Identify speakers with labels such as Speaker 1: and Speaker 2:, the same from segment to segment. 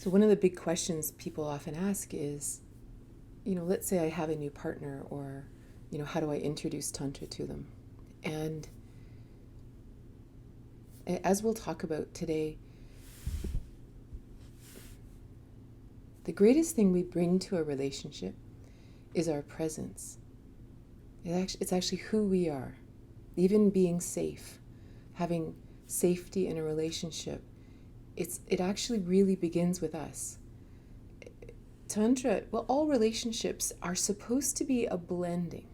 Speaker 1: So one of the big questions people often ask is, let's say I have a new partner, or, how do I introduce Tantra to them? And as we'll talk about today, the greatest thing we bring to a relationship is our presence. It's actually who we are. Even being safe, having safety in a relationship, it actually really begins with us. Tantra, well, all relationships are supposed to be a blending,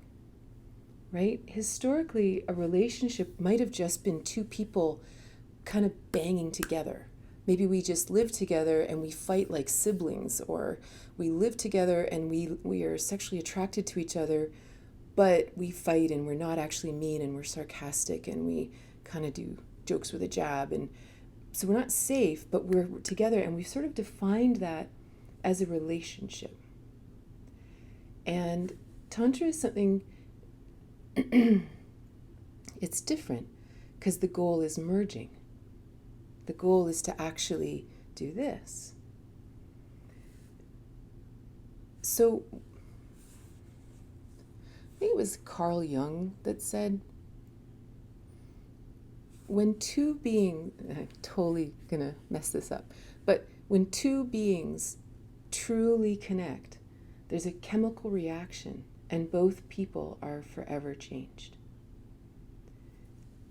Speaker 1: right? Historically, a relationship might have just been two people kind of banging together. Maybe we just live together and we fight like siblings, or we live together and we are sexually attracted to each other, but we fight and we're not actually mean and we're sarcastic and we kind of do jokes with a jab. And so we're not safe, but we're together, and we've sort of defined that as a relationship. And Tantra is something, it's different because the goal is merging. The goal is to actually do this. So I think it was Carl Jung that said, when two beings, I'm totally gonna mess this up, but when two beings truly connect, there's a chemical reaction and both people are forever changed.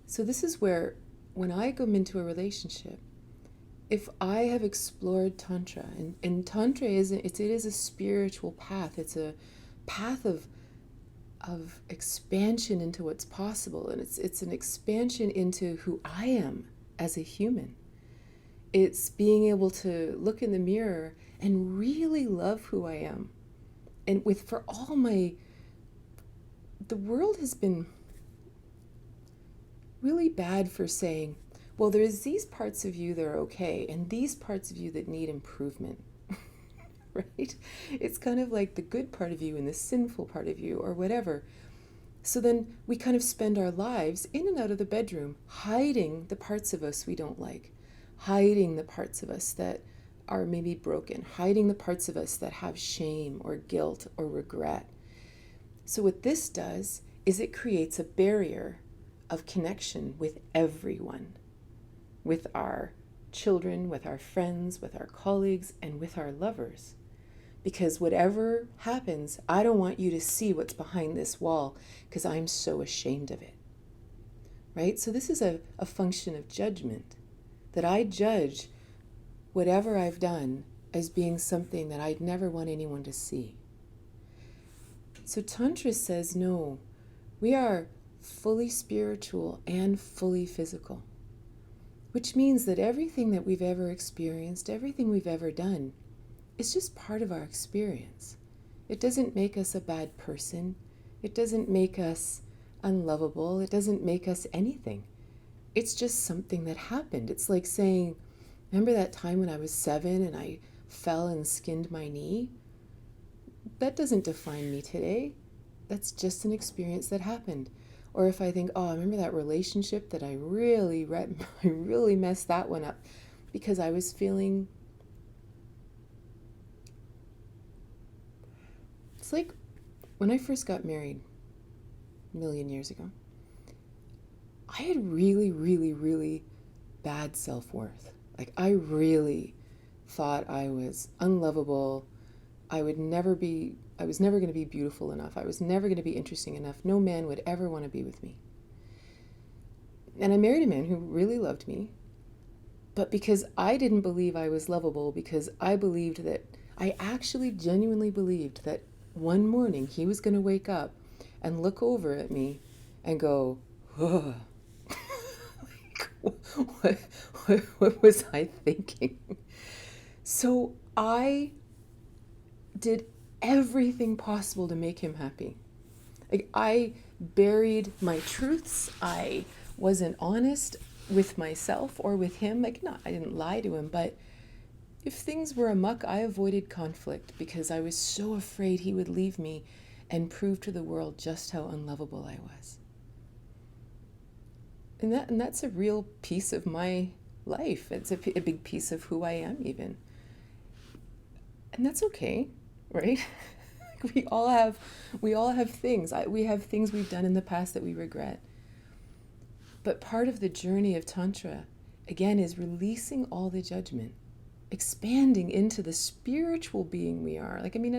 Speaker 1: So this is where, when I go into a relationship, if I have explored Tantra, and Tantra is a spiritual path, it's a path of expansion into what's possible, and it's an expansion into who I am as a human. It's being able to look in the mirror and really love who I am. And for all the world has been really bad for saying, well, there's these parts of you that are okay and these parts of you that need improvement. Right? It's kind of like the good part of you and the sinful part of you, or whatever. So then we kind of spend our lives in and out of the bedroom hiding the parts of us we don't like, hiding the parts of us that are maybe broken, hiding the parts of us that have shame or guilt or regret. So what this does is it creates a barrier of connection with everyone, with our children, with our friends, with our colleagues, and with our lovers. Because whatever happens, I don't want you to see what's behind this wall because I'm so ashamed of it. Right? So this is a function of judgment, that I judge whatever I've done as being something that I'd never want anyone to see. So Tantra says, no, we are fully spiritual and fully physical, which means that everything that we've ever experienced, everything we've ever done, it's just part of our experience. It doesn't make us a bad person. It doesn't make us unlovable. It doesn't make us anything. It's just something that happened. It's like saying, remember that time when I was 7 and I fell and skinned my knee? That doesn't define me today. That's just an experience that happened. Or if I think, oh, I remember that relationship that I really messed that one up because I was feeling. It's like when I first got married a million years ago, I had really, really, really bad self-worth. Like I really thought I was unlovable. I was never going to be beautiful enough. I was never going to be interesting enough. No man would ever want to be with me. And I married a man who really loved me, but because I didn't believe I was lovable, because I actually genuinely believed that one morning he was going to wake up and look over at me and go, ugh. What was I thinking? So I did everything possible to make him happy. Like I buried my truths. I wasn't honest with myself or with him. Like, no, I didn't lie to him, but if things were amuck, I avoided conflict because I was so afraid he would leave me and prove to the world just how unlovable I was. And that's a real piece of my life. It's a big piece of who I am even. And that's okay, right? we all have things. We have things we've done in the past that we regret. But part of the journey of Tantra, again, is releasing all the judgment, expanding into the spiritual being we are. Like, I mean,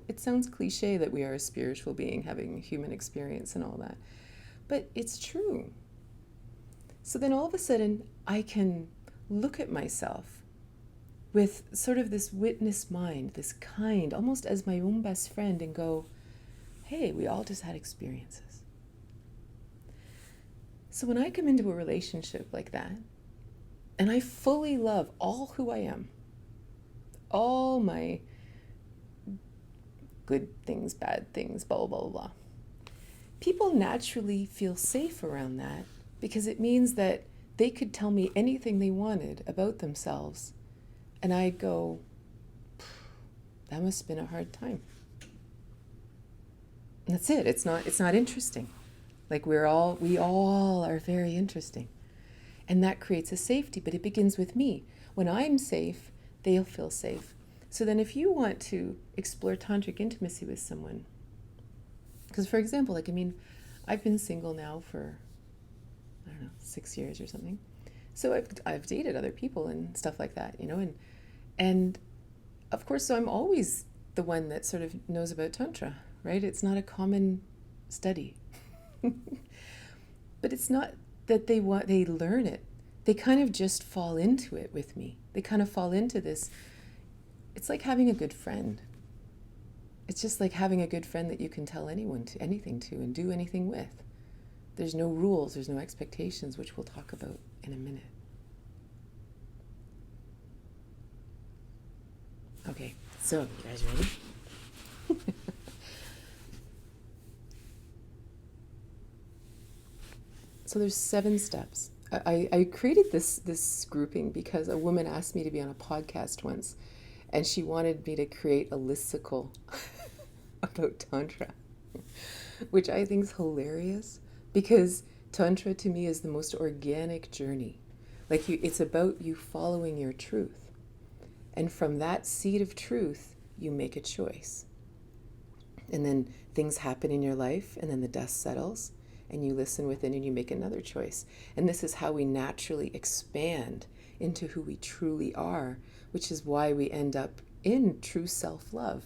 Speaker 1: it sounds cliche that we are a spiritual being having human experience and all that, but it's true. So then all of a sudden, I can look at myself with sort of this witness mind, this kind, almost as my own best friend, and go, hey, we all just had experiences. So when I come into a relationship like that, and I fully love all who I am, all my good things, bad things, blah, blah, blah, blah, people naturally feel safe around that because it means that they could tell me anything they wanted about themselves. And I'd go, that must have been a hard time. And that's it. It's not interesting. Like we all are very interesting. And that creates a safety, but it begins with me. When I'm safe, they'll feel safe. So then if you want to explore tantric intimacy with someone, because for example, like, I mean, I've been single now for, 6 years or something. So I've dated other people and stuff like that, and of course, so I'm always the one that sort of knows about Tantra, right? It's not a common study. But it's not that they learn it. They kind of just fall into it with me. They kind of fall into this. It's like having a good friend. It's just like having a good friend that you can tell anything to and do anything with. There's no rules, there's no expectations, which we'll talk about in a minute. Okay, so you guys ready? So there's 7 steps. I created this grouping because a woman asked me to be on a podcast once, and she wanted me to create a listicle about Tantra, which I think is hilarious because Tantra to me is the most organic journey. Like it's about you following your truth. And from that seed of truth, you make a choice. And then things happen in your life, and then the dust settles, and you listen within and you make another choice. And this is how we naturally expand into who we truly are, which is why we end up in true self-love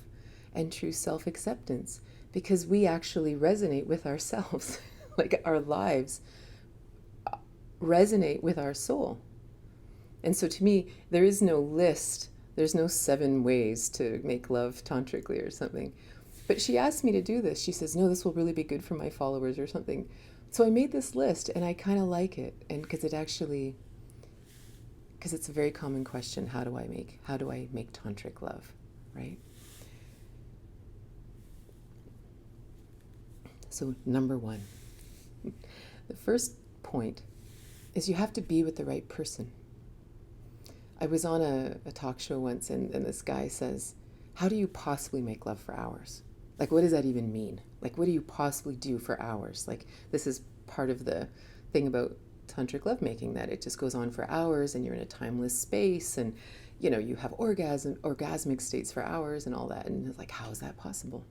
Speaker 1: and true self-acceptance, because we actually resonate with ourselves. Like our lives resonate with our soul. And so to me, there is no list. There's no 7 ways to make love tantrically or something. But she asked me to do this. She says, no, this will really be good for my followers or something. So I made this list, and I kind of like it. And because it's a very common question, how do I make tantric love, right? So number 1, the first point is you have to be with the right person. I was on a talk show once, and this guy says, how do you possibly make love for hours? Like, what does that even mean? Like, what do you possibly do for hours? Like, this is part of the thing about Tantric Lovemaking, that it just goes on for hours, and you're in a timeless space, and, you have orgasmic states for hours and all that. And it's like, how is that possible?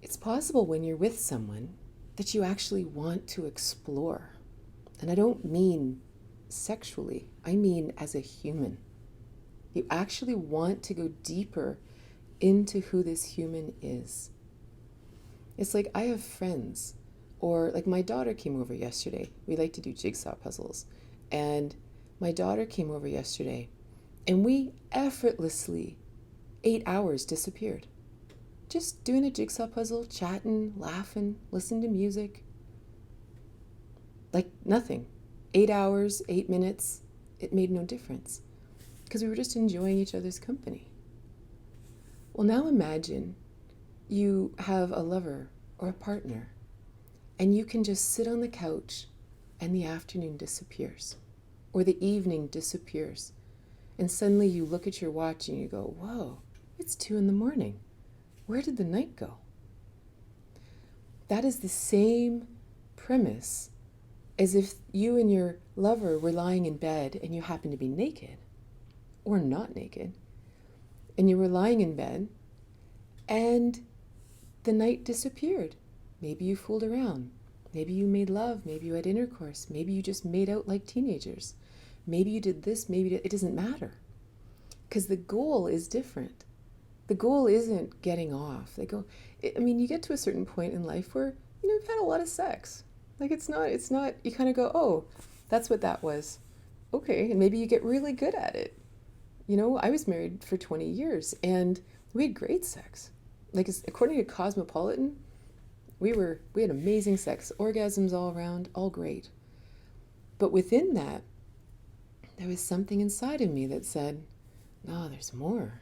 Speaker 1: It's possible when you're with someone that you actually want to explore. And I don't mean sexually, I mean as a human. You actually want to go deeper into who this human is. It's like I have friends, or like my daughter came over yesterday. We like to do jigsaw puzzles. And my daughter came over yesterday, and we effortlessly, 8 hours disappeared. Just doing a jigsaw puzzle, chatting, laughing, listening to music. Like nothing. 8 hours, 8 minutes, it made no difference because we were just enjoying each other's company. Well, now imagine you have a lover or a partner, and you can just sit on the couch and the afternoon disappears, or the evening disappears, and suddenly you look at your watch and you go, whoa, it's 2 a.m. Where did the night go? That is the same premise as if you and your lover were lying in bed and you happen to be naked or not naked, and you were lying in bed and the night disappeared. Maybe you fooled around. Maybe you made love. Maybe you had intercourse. Maybe you just made out like teenagers. Maybe you did this. Maybe it doesn't matter. Because the goal is different. The goal isn't getting off. You get to a certain point in life where, you've had a lot of sex. Like it's not, you kind of go, oh, that's what that was. Okay. And maybe you get really good at it. I was married for 20 years and we had great sex. Like according to Cosmopolitan, we had amazing sex, orgasms all around, all great. But within that, there was something inside of me that said, no, there's more.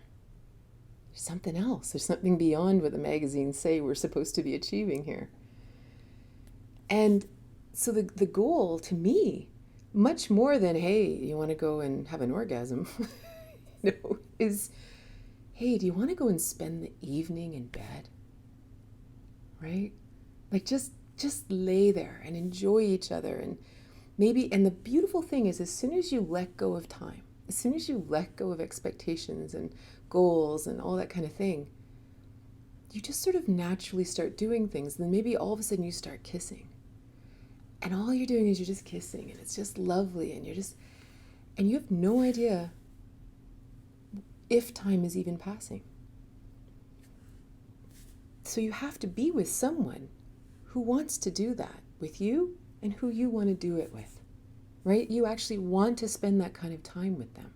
Speaker 1: There's something else. There's something beyond what the magazines say we're supposed to be achieving here. And so the goal to me, much more than, hey, you want to go and have an orgasm, is, hey, do you want to go and spend the evening in bed? Right? Like just lay there and enjoy each other. And the beautiful thing is, as soon as you let go of time, as soon as you let go of expectations and goals and all that kind of thing, you just sort of naturally start doing things. And then maybe all of a sudden you start kissing. And all you're doing is you're just kissing, and it's just lovely, and you have no idea if time is even passing. So you have to be with someone who wants to do that with you and who you want to do it with, right? You actually want to spend that kind of time with them.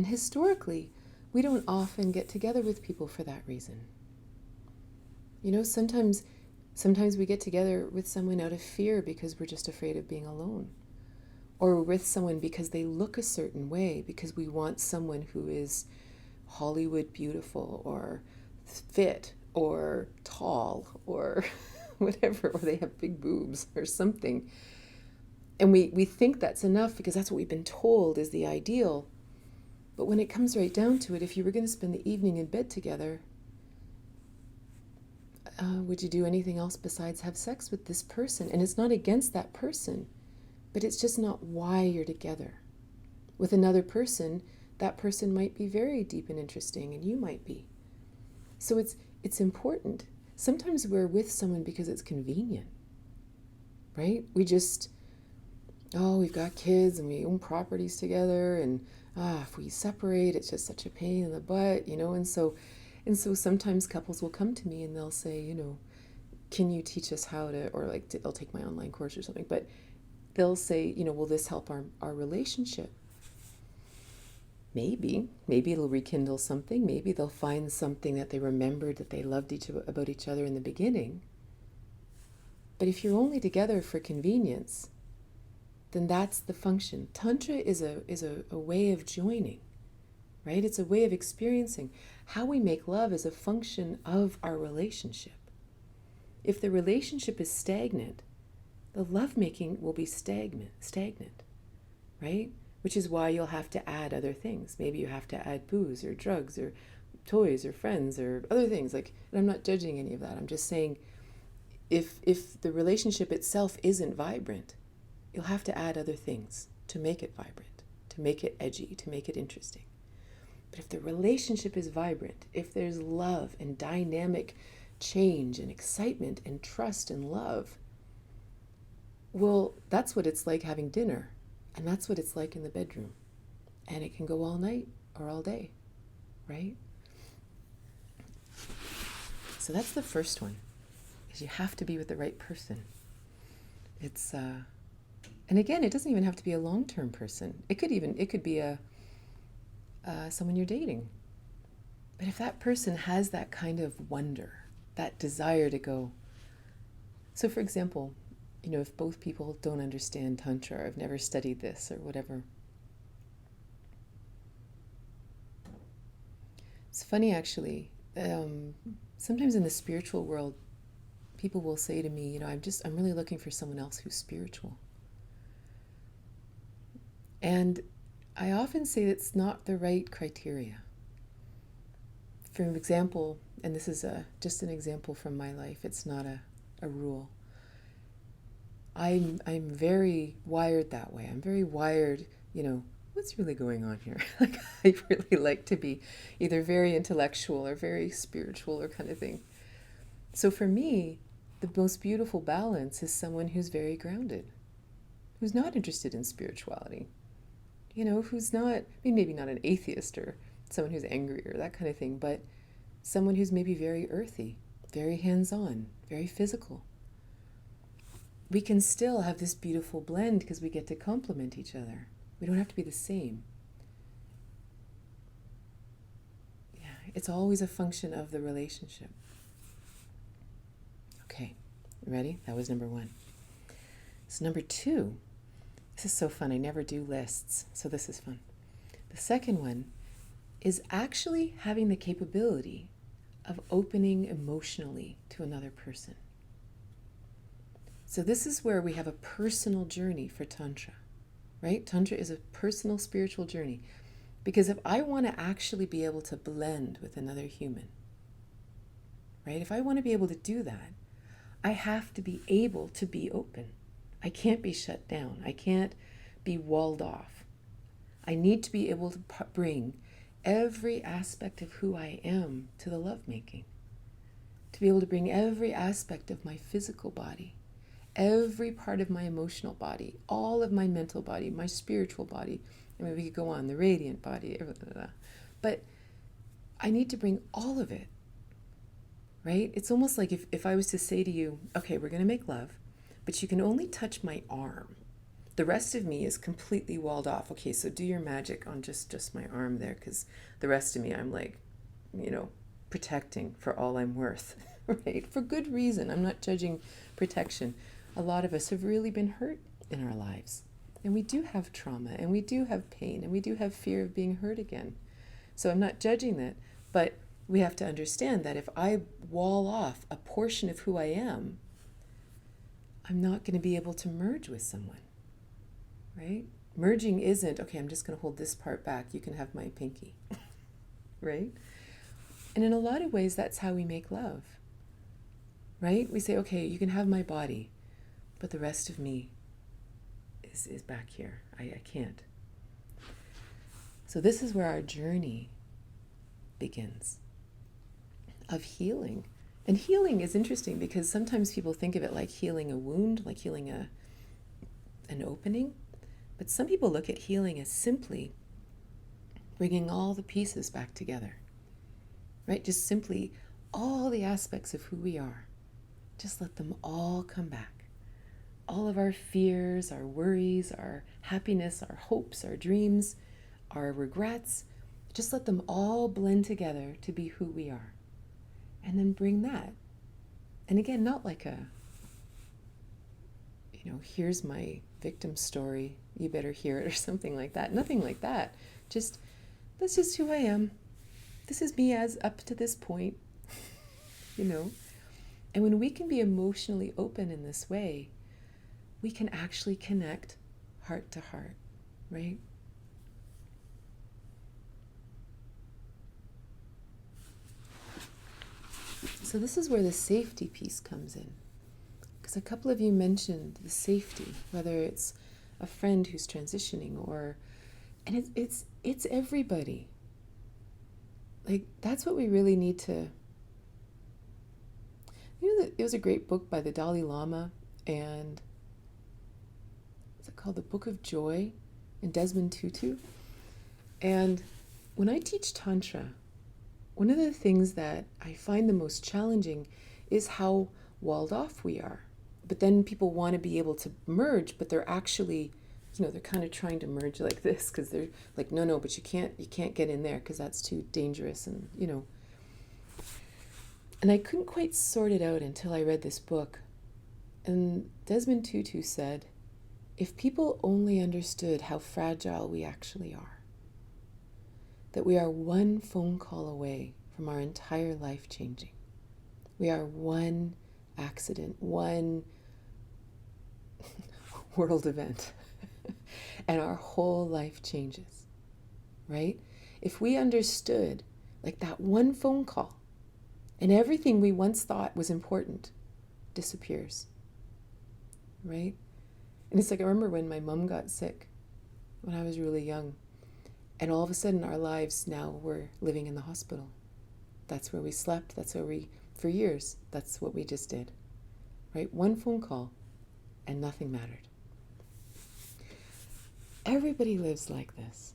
Speaker 1: Historically, we don't often get together with people for that reason. Sometimes we get together with someone out of fear because we're just afraid of being alone. Or we're with someone because they look a certain way, because we want someone who is Hollywood beautiful or fit or tall or whatever, or they have big boobs or something. And we think that's enough because that's what we've been told is the ideal. But when it comes right down to it, if you were going to spend the evening in bed together, would you do anything else besides have sex with this person? And it's not against that person, but it's just not why you're together. With another person, that person might be very deep and interesting, and you might be. So it's important. Sometimes we're with someone because it's convenient, right? We've got kids and we own properties together, and if we separate, it's just such a pain in the butt, And so sometimes couples will come to me and they'll say, can you teach us how to, or like they'll take my online course or something, but they'll say, will this help our relationship? Maybe it'll rekindle something. Maybe they'll find something that they remembered that they loved about each other in the beginning. But if you're only together for convenience, then that's the function. Tantra is a way of joining, right? It's a way of experiencing. How we make love is a function of our relationship. If the relationship is stagnant, the lovemaking will be stagnant, right? Which is why you'll have to add other things. Maybe you have to add booze or drugs or toys or friends or other things. And I'm not judging any of that. I'm just saying if the relationship itself isn't vibrant, you'll have to add other things to make it vibrant, to make it edgy, to make it interesting. But if the relationship is vibrant, if there's love and dynamic change and excitement and trust and love, well, that's what it's like having dinner. And that's what it's like in the bedroom. And it can go all night or all day, right? So that's the first one, is you have to be with the right person. It's, and again, it doesn't even have to be a long-term person. It could be someone you're dating. But if that person has that kind of wonder, that desire to go. So for example, if both people don't understand Tantra or have never studied this or whatever. It's funny actually, sometimes in the spiritual world, people will say to me, I'm really looking for someone else who's spiritual. And I often say that's not the right criteria. For example, and this is just an example from my life, it's not a rule. I'm very wired that way. I'm very wired, what's really going on here? Like, I really like to be either very intellectual or very spiritual or kind of thing. So for me, the most beautiful balance is someone who's very grounded, who's not interested in spirituality, who's not, I mean, maybe not an atheist or someone who's angry or that kind of thing, but someone who's maybe very earthy, very hands-on, very physical. We can still have this beautiful blend because we get to complement each other. We don't have to be the same. Yeah, it's always a function of the relationship. Okay, ready? That was number 1. So number 2, this is so fun. I never do lists, so this is fun. The second one is actually having the capability of opening emotionally to another person. So this is where we have a personal journey for Tantra, right? Tantra is a personal spiritual journey. Because if I want to actually be able to blend with another human, right? If I want to be able to do that, I have to be able to be open. I can't be shut down. I can't be walled off. I need to be able to bring every aspect of who I am to the lovemaking. To be able to bring every aspect of my physical body, every part of my emotional body, all of my mental body, my spiritual body. I mean, we could go on, the radiant body, but I need to bring all of it, right? It's almost like if I was to say to you, okay, we're going to make love, but you can only touch my arm. The rest of me is completely walled off. Okay, so do your magic on just my arm there, because the rest of me I'm like, protecting for all I'm worth, right? For good reason. I'm not judging protection. A lot of us have really been hurt in our lives. And we do have trauma, and we do have pain, and we do have fear of being hurt again. So I'm not judging that, but we have to understand that if I wall off a portion of who I am, I'm not going to be able to merge with someone, right? Merging isn't, okay, I'm just going to hold this part back. You can have my pinky, right? And in a lot of ways, that's how we make love, right? We say, okay, you can have my body, but the rest of me is back here. I can't. So this is where our journey begins of healing. And healing is interesting because sometimes people think of it like healing a wound, like healing an opening. But some people look at healing as simply bringing all the pieces back together, right? Just simply all the aspects of who we are. Just let them all come back. All of our fears, our worries, our happiness, our hopes, our dreams, our regrets, just let them all blend together to be who we are. And then bring that. And again, not like here's my victim story, you better hear it, or something like that. Nothing like that. Just, that's just who I am. This is me as up to this point, And when we can be emotionally open in this way, we can actually connect heart to heart, right? So this is where the safety piece comes in. Because a couple of you mentioned the safety, whether it's a friend who's transitioning and it's everybody. Like, that's what we really need to... It was a great book by the Dalai Lama, and is it called The Book of Joy, and Desmond Tutu. And when I teach Tantra, one of the things that I find the most challenging is how walled off we are. But then people want to be able to merge, but they're actually, they're kind of trying to merge like this because they're like, no, but you can't get in there because that's too dangerous, and And I couldn't quite sort it out until I read this book. And Desmond Tutu said, if people only understood how fragile we actually are, that we are one phone call away from our entire life changing. We are one accident, one world event, and our whole life changes, right? If we understood like that one phone call, and everything we once thought was important disappears, right? And it's like, I remember when my mom got sick when I was really young, And all of a sudden, our lives now, we're living in the hospital. That's where we slept. That's where for years, that's what we just did. Right? One phone call and nothing mattered. Everybody lives like this.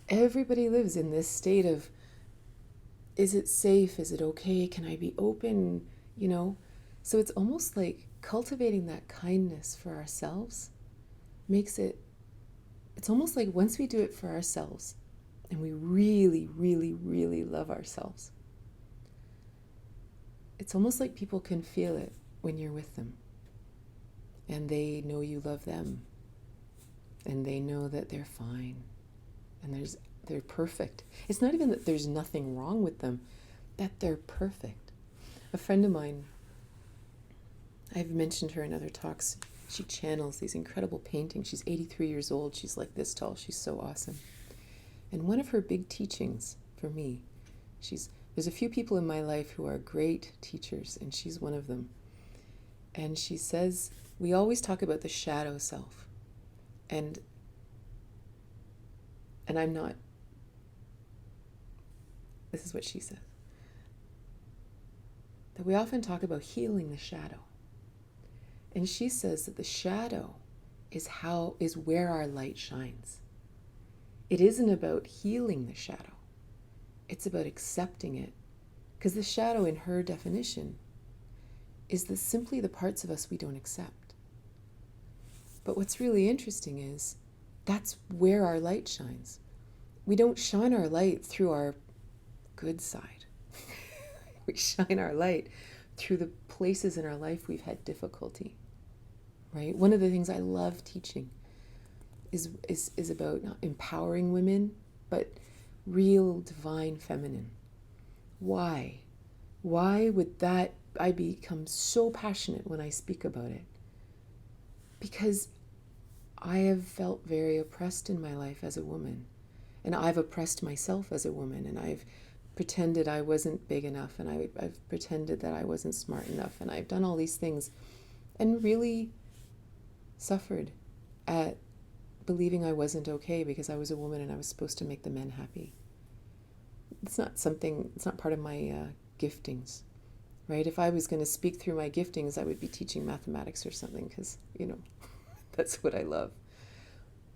Speaker 1: Everybody lives in this state of, is it safe? Is it okay? Can I be open? So it's almost like cultivating that kindness for ourselves makes it's almost like once we do it for ourselves and we really, really, really love ourselves, it's almost like people can feel it when you're with them. And they know you love them. And they know that they're fine. And they're perfect. It's not even that there's nothing wrong with them, that they're perfect. A friend of mine, I've mentioned her in other talks, she channels these incredible paintings. She's 83 years old. She's like this tall. She's so awesome. And one of her big teachings for me, there's a few people in my life who are great teachers, and she's one of them. And she says, we always talk about the shadow self. And I'm not. This is what she says. That we often talk about healing the shadow. And she says that the shadow is where our light shines. It isn't about healing the shadow. It's about accepting it. Because the shadow, in her definition, is simply the parts of us we don't accept. But what's really interesting is that's where our light shines. We don't shine our light through our good side. We shine our light through the places in our life we've had difficulty. Right? One of the things I love teaching is about not empowering women, but real divine feminine. Why? Why would that? I become so passionate when I speak about it. Because I have felt very oppressed in my life as a woman. And I've oppressed myself as a woman. And I've pretended I wasn't big enough. And I've pretended that I wasn't smart enough. And I've done all these things. And really suffered at believing I wasn't okay because I was a woman and I was supposed to make the men happy. It's not part of my giftings, right? If I was going to speak through my giftings, I would be teaching mathematics or something because, that's what I love.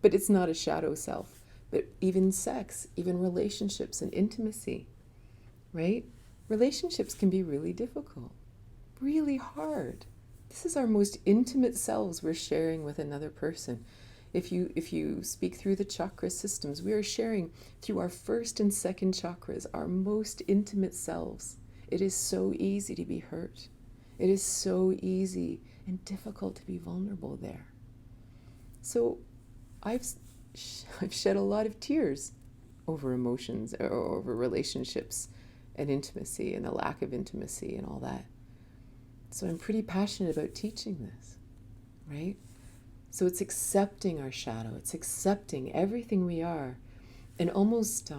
Speaker 1: But it's not a shadow self. But even sex, even relationships and intimacy, right? Relationships can be really difficult, really hard. This is our most intimate selves we're sharing with another person. If you speak through the chakra systems, we are sharing through our first and second chakras, our most intimate selves. It is so easy to be hurt. It is so easy and difficult to be vulnerable there. So I've shed a lot of tears over emotions, or over relationships and intimacy and the lack of intimacy and all that. So I'm pretty passionate about teaching this, right? So it's accepting our shadow. It's accepting everything we are. And almost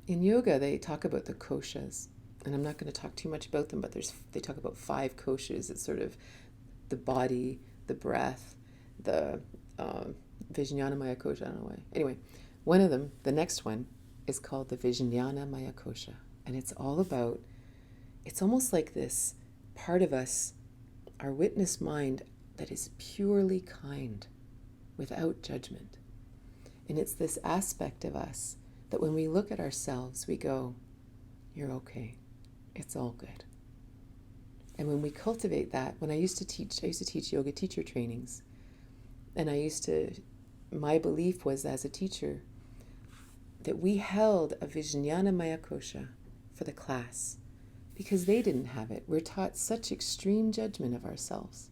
Speaker 1: in yoga, they talk about the koshas. And I'm not going to talk too much about them, but they talk about 5 koshas. It's sort of the body, the breath, the Vijnana Maya kosha. I don't know why. Anyway, one of them, the next one, is called the Vijnana Maya kosha. And it's almost like this part of us, our witness mind, that is purely kind, without judgment. And it's this aspect of us that when we look at ourselves, we go, you're okay. It's all good. And when we cultivate that, when I used to teach yoga teacher trainings, and my belief was as a teacher, that we held a Vijnana Maya kosha for the class because they didn't have it. We're taught such extreme judgment of ourselves.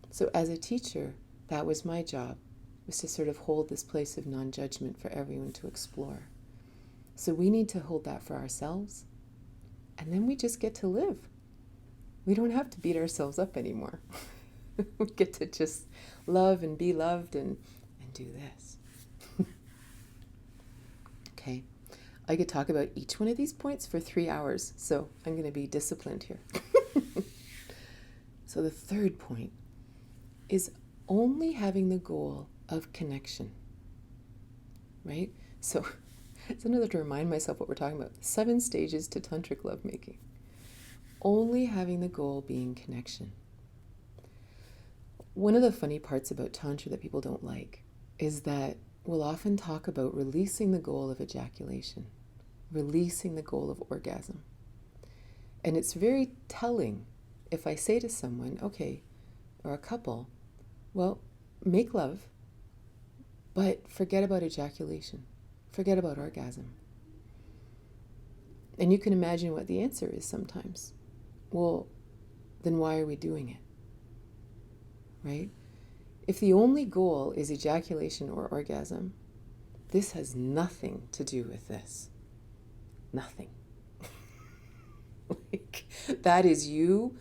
Speaker 1: So as a teacher, that was my job, was to sort of hold this place of non-judgment for everyone to explore. So we need to hold that for ourselves, and then we just get to live. We don't have to beat ourselves up anymore. We get to just love and be loved and do this. Okay, I could talk about each one of these points for 3 hours, so I'm going to be disciplined here. So the third point is only having the goal of connection, right? So it's another to remind myself what we're talking about. 7 stages to Tantric Lovemaking. Only having the goal being connection. One of the funny parts about Tantra that people don't like is that we'll often talk about releasing the goal of ejaculation, releasing the goal of orgasm. And it's very telling if I say to someone, okay, or a couple, well, make love, but forget about ejaculation, forget about orgasm. And you can imagine what the answer is sometimes. Well, then why are we doing it? Right? If the only goal is ejaculation or orgasm, this has nothing to do with this. Nothing. Like, that is you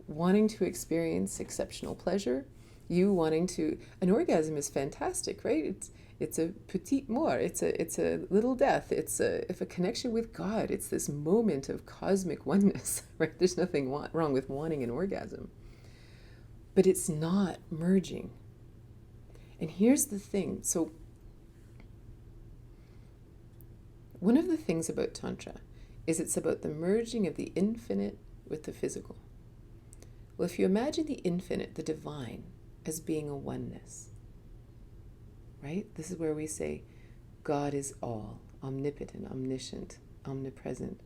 Speaker 1: wanting to experience exceptional pleasure, you wanting to, an orgasm is fantastic, right? It's a petite mort, it's a little death, it's a connection with God, it's this moment of cosmic oneness, right? There's nothing wrong with wanting an orgasm, but it's not merging. And here's the thing. So one of the things about Tantra is it's about the merging of the infinite with the physical. Well, if you imagine the infinite, the divine, as being a oneness, right? This is where we say God is all, omnipotent, omniscient, omnipresent.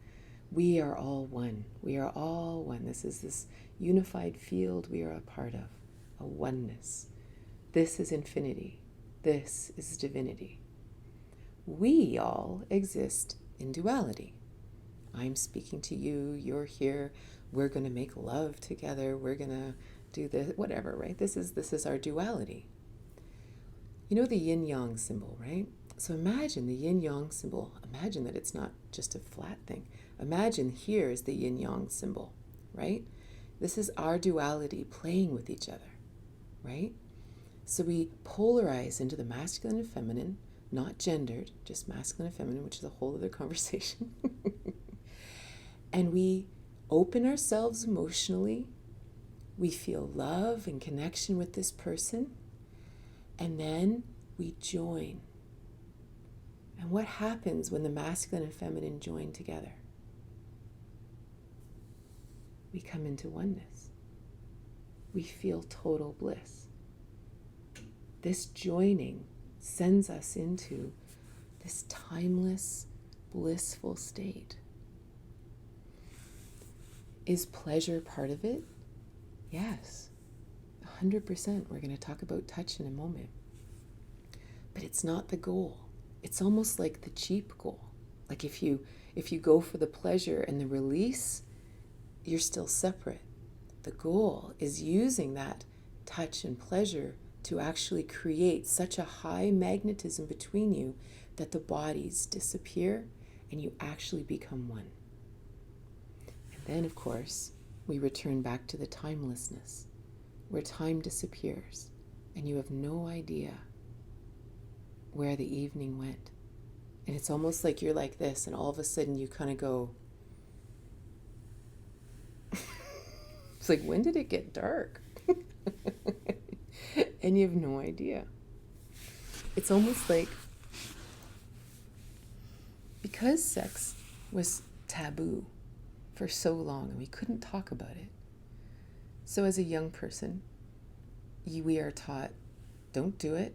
Speaker 1: We are all one. We are all one. This is this unified field we are a part of, a oneness. This is infinity. This is divinity. We all exist in duality. I'm speaking to you, you're here, we're going to make love together, we're going to do this, whatever, right? This is our duality. You know the yin-yang symbol, right? So imagine the yin-yang symbol. Imagine that it's not just a flat thing. Imagine here is the yin-yang symbol, right? This is our duality playing with each other, right? So we polarize into the masculine and feminine, not gendered, just masculine and feminine, which is a whole other conversation. And we open ourselves emotionally. We feel love and connection with this person. And then we join. And what happens when the masculine and feminine join together? We come into oneness. We feel total bliss. This joining sends us into this timeless, blissful state. Is pleasure part of it? Yes, 100%. We're going to talk about touch in a moment. But it's not the goal. It's almost like the cheap goal. Like if you go for the pleasure and the release, you're still separate. The goal is using that touch and pleasure to actually create such a high magnetism between you that the bodies disappear and you actually become one. Then, of course, we return back to the timelessness, where time disappears, and you have no idea where the evening went. And it's almost like you're like this, and all of a sudden you kind of go, it's like, when did it get dark? And you have no idea. It's almost like, because sex was taboo for so long and we couldn't talk about it. So as a young person, we are taught, don't do it.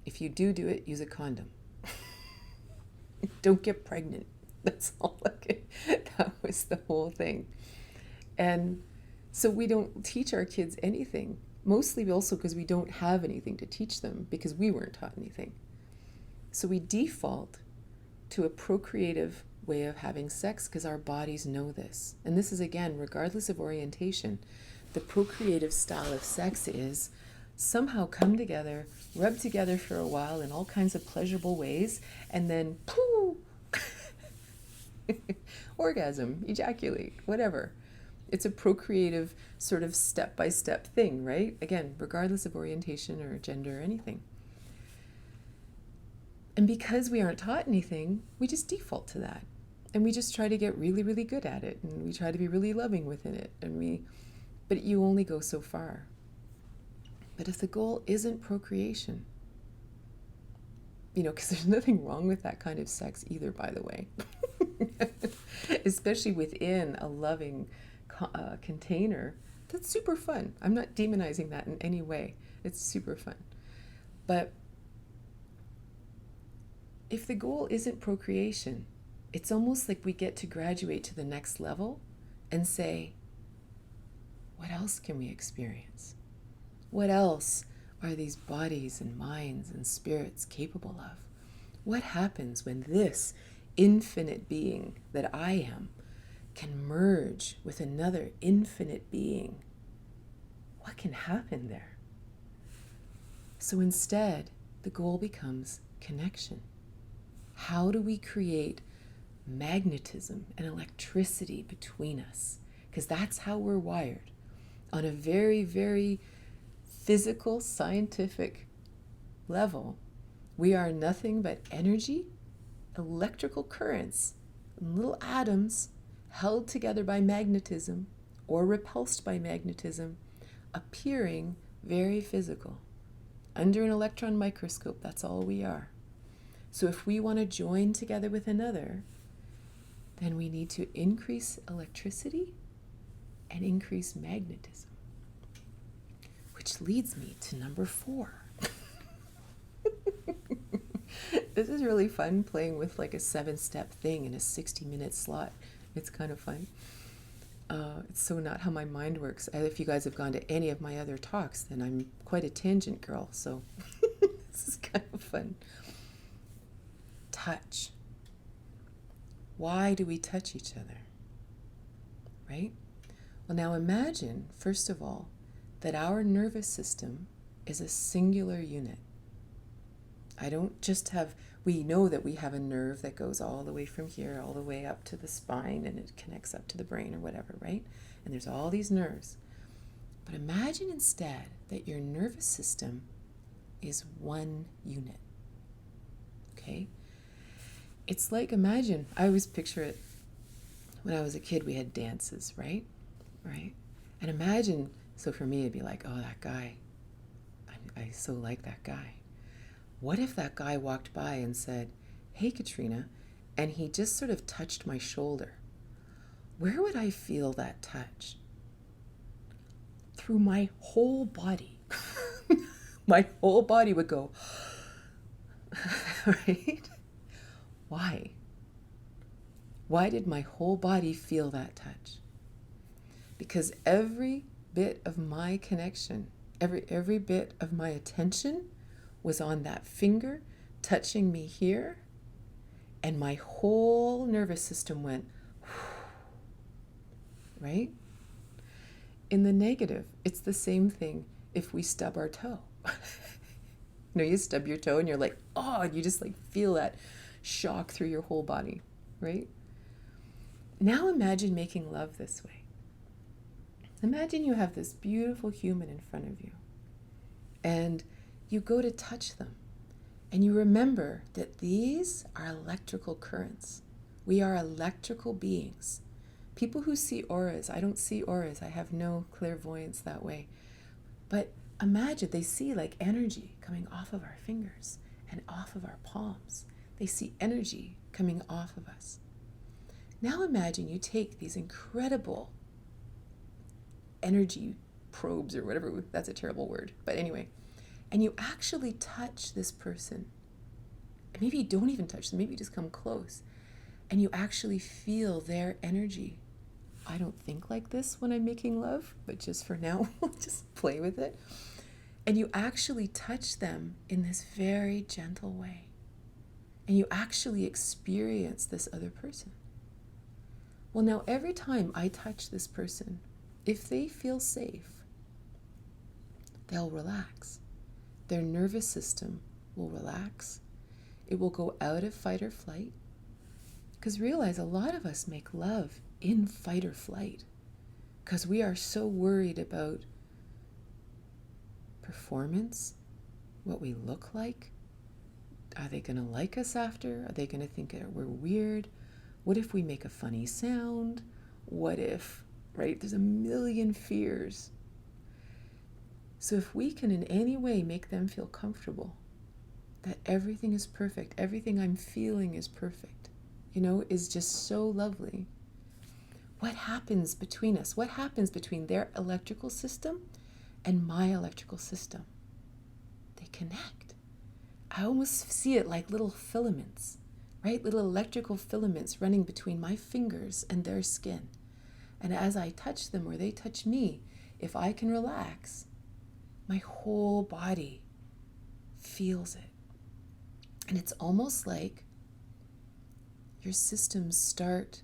Speaker 1: If you do it, use a condom. Don't get pregnant. That's all. That was the whole thing. And so we don't teach our kids anything, mostly also because we don't have anything to teach them because we weren't taught anything. So we default to a procreative way of having sex because our bodies know this. And this is, again, regardless of orientation, the procreative style of sex is somehow come together, rub together for a while in all kinds of pleasurable ways, and then pooh, orgasm, ejaculate, whatever. It's a procreative sort of step-by-step thing, right? Again, regardless of orientation or gender or anything. And because we aren't taught anything, we just default to that. And we just try to get really, really good at it. And we try to be really loving within it. But you only go so far. But if the goal isn't procreation, because there's nothing wrong with that kind of sex either, by the way, especially within a loving container, that's super fun. I'm not demonizing that in any way. It's super fun. But if the goal isn't procreation, it's almost like we get to graduate to the next level and say, what else can we experience? What else are these bodies and minds and spirits capable of? What happens when this infinite being that I am can merge with another infinite being? What can happen there? So instead, the goal becomes connection. How do we create magnetism and electricity between us? Because that's how we're wired. On a very, very physical, scientific level, we are nothing but energy, electrical currents, and little atoms held together by magnetism or repulsed by magnetism, appearing very physical. Under an electron microscope, that's all we are. So if we want to join together with another, then we need to increase electricity and increase magnetism. Which leads me to number 4. This is really fun, playing with like a 7-step thing in a 60-minute slot. It's kind of fun. It's so not how my mind works. If you guys have gone to any of my other talks, then I'm quite a tangent girl, so this is kind of fun. Touch. Why do we touch each other? Right? Well, now imagine, first of all, that our nervous system is a singular unit. We know that we have a nerve that goes all the way from here, all the way up to the spine, and it connects up to the brain or whatever, right? And there's all these nerves. But imagine instead that your nervous system is one unit. Okay? It's like, imagine, I always picture it, when I was a kid, we had dances, right? Right? And imagine, so for me, it'd be like, oh, that guy, I so like that guy. What if that guy walked by and said, hey, Katrina, and he just sort of touched my shoulder? Where would I feel that touch? Through my whole body. My whole body would go, right? Why? Why did my whole body feel that touch? Because every bit of my connection, every bit of my attention was on that finger touching me here, and my whole nervous system went, right? In the negative, it's the same thing if we stub our toe. You stub your toe and you're like, oh, and you just like feel that shock through your whole body, right? Now imagine making love this way. Imagine you have this beautiful human in front of you, and you go to touch them, and you remember that these are electrical currents. We are electrical beings. People who see auras, I don't see auras, I have no clairvoyance that way, but imagine they see like energy coming off of our fingers and off of our palms. They see energy coming off of us. Now imagine you take these incredible energy probes or whatever, that's a terrible word, but anyway, and you actually touch this person. And maybe you don't even touch them, maybe you just come close, and you actually feel their energy. I don't think like this when I'm making love, but just for now, we'll just play with it. And you actually touch them in this very gentle way. And you actually experience this other person. Well, now every time I touch this person, if they feel safe, they'll relax. Their nervous system will relax. It will go out of fight or flight. Because realize a lot of us make love in fight or flight because we are so worried about performance, what we look like. Are they going to like us after? Are they going to think we're weird? What if we make a funny sound? What if, right? There's a million fears. So if we can in any way make them feel comfortable, that everything is perfect, everything I'm feeling is perfect, is just so lovely. What happens between us? What happens between their electrical system and my electrical system? They connect. I almost see it like little filaments, right? Little electrical filaments running between my fingers and their skin. And as I touch them or they touch me, if I can relax, my whole body feels it. And it's almost like your systems start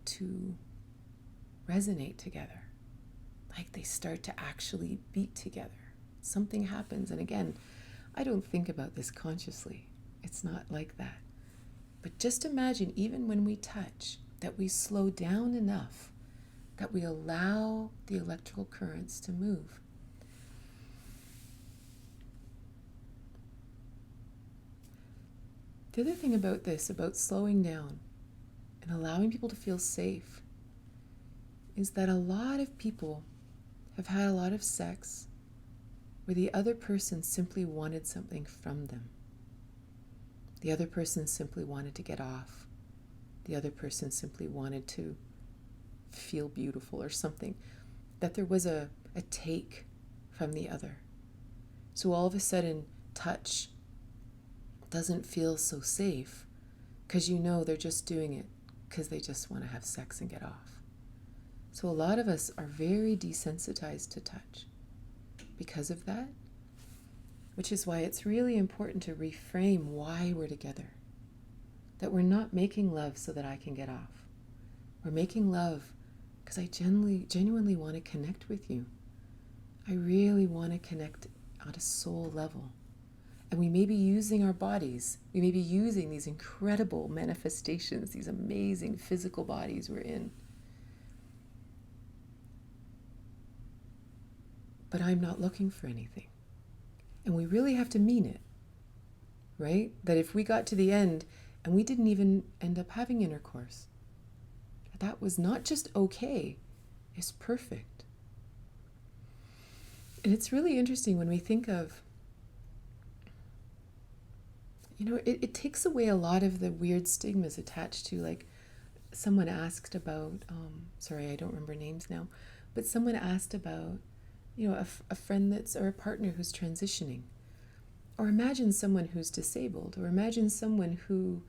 Speaker 1: to resonate together, like they start to actually beat together. Something happens. And again, I don't think about this consciously. It's not like that. But just imagine, even when we touch, that we slow down enough that we allow the electrical currents to move. The other thing about this, about slowing down and allowing people to feel safe, is that a lot of people have had a lot of sex where the other person simply wanted something from them. The other person simply wanted to get off. The other person simply wanted to feel beautiful or something. That there was a take from the other. So all of a sudden, touch doesn't feel so safe because they're just doing it because they just want to have sex and get off. So a lot of us are very desensitized to touch because of that, which is why it's really important to reframe why we're together. That we're not making love so that I can get off. We're making love because I genuinely want to connect with you. I really want to connect at a soul level. And we may be using our bodies. We may be using these incredible manifestations, these amazing physical bodies we're in. But I'm not looking for anything. And we really have to mean it, right? That if we got to the end and we didn't even end up having intercourse, that was not just okay, it's perfect. And it's really interesting when we think of, it takes away a lot of the weird stigmas attached to, like, someone asked about, sorry, I don't remember names now, but someone asked about, a friend or a partner who's transitioning. Or imagine someone who's disabled, or imagine someone who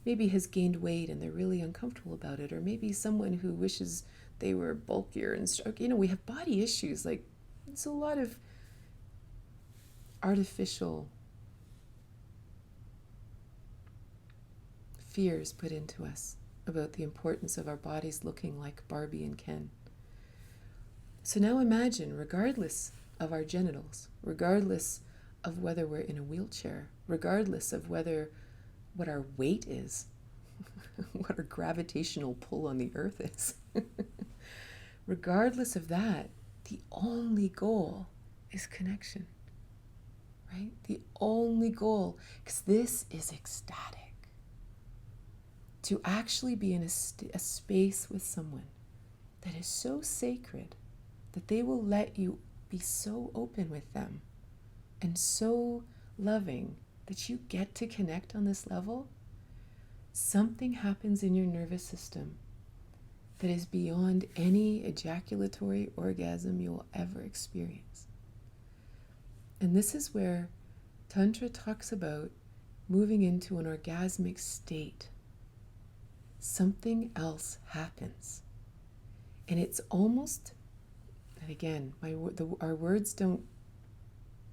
Speaker 1: maybe has gained weight and they're really uncomfortable about it, or maybe someone who wishes they were bulkier and we have body issues. Like, there's a lot of artificial fears put into us about the importance of our bodies looking like Barbie and Ken. So now imagine, regardless of our genitals, regardless of whether we're in a wheelchair, regardless of what our weight is, what our gravitational pull on the earth is, regardless of that, the only goal is connection, right? The only goal, because this is ecstatic. To actually be in a space with someone that is so sacred that they will let you be so open with them and so loving that you get to connect on this level, something happens in your nervous system that is beyond any ejaculatory orgasm you will ever experience. And this is where Tantra talks about moving into an orgasmic state. Something else happens. And it's almost, and again, our words don't